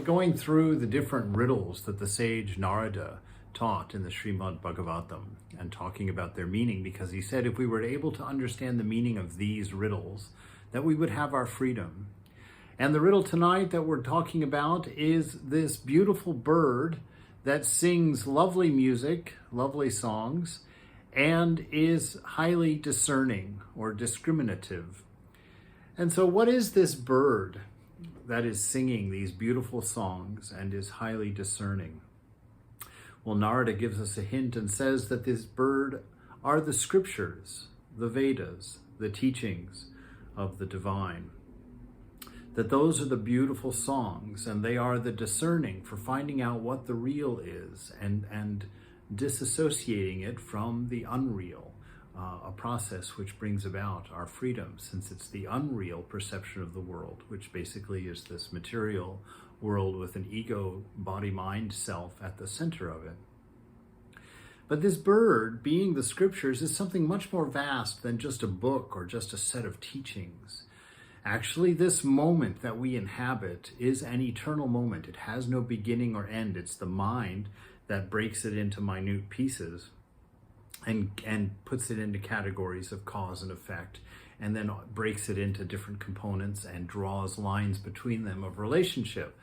going through the different riddles that the sage Narada taught in the Srimad Bhagavatam and talking about their meaning, because he said if we were able to understand the meaning of these riddles, that we would have our freedom. And the riddle tonight that we're talking about is this beautiful bird that sings lovely music, lovely songs, and is highly discerning or discriminative. And so what is this bird that is singing these beautiful songs and is highly discerning? Well, Narada gives us a hint and says that this bird are the scriptures, the Vedas, the teachings of the divine. That those are the beautiful songs, and they are the discerning for finding out what the real is and disassociating it from the unreal, a process which brings about our freedom, since it's the unreal perception of the world, which basically is this material world with an ego, body, mind, self at the center of it. But this bird, being the scriptures, is something much more vast than just a book or just a set of teachings. Actually, this moment that we inhabit is an eternal moment. It has no beginning or end. It's the mind that breaks it into minute pieces and puts it into categories of cause and effect, and then breaks it into different components and draws lines between them of relationship.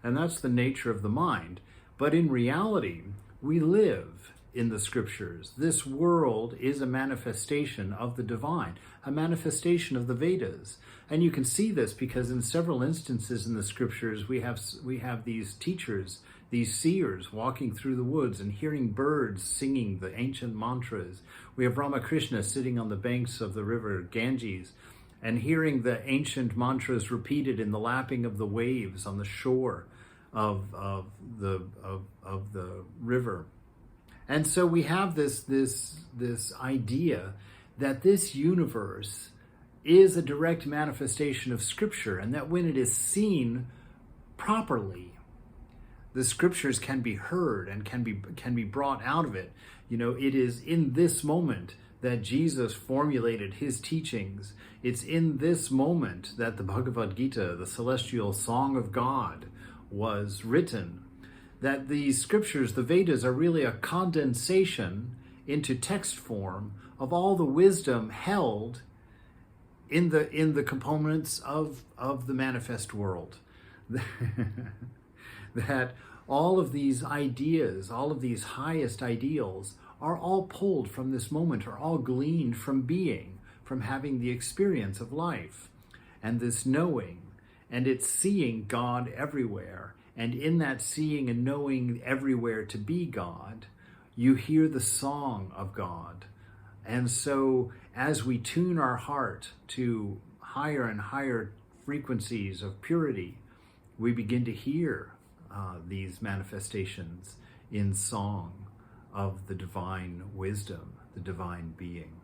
And that's the nature of the mind. But in reality, we live in the scriptures. This world is a manifestation of the divine, a manifestation of the Vedas. And you can see this because in several instances in the scriptures, we have these teachers, these seers walking through the woods and hearing birds singing the ancient mantras. We have Ramakrishna sitting on the banks of the river Ganges and hearing the ancient mantras repeated in the lapping of the waves on the shore of the river. And so we have this idea that this universe is a direct manifestation of Scripture, and that when it is seen properly, the Scriptures can be heard and can be brought out of it. You know, it is in this moment that Jesus formulated his teachings. It's in this moment that the Bhagavad Gita, the celestial song of God, was written. That these scriptures, the Vedas, are really a condensation into text form of all the wisdom held in the components of the manifest world. That all of these ideas, all of these highest ideals are all pulled from this moment, are all gleaned from being, from having the experience of life and this knowing, and it's seeing God everywhere. And in that seeing and knowing everywhere to be God, you hear the song of God. And so as we tune our heart to higher and higher frequencies of purity, we begin to hear these manifestations in song of the divine wisdom, the divine being.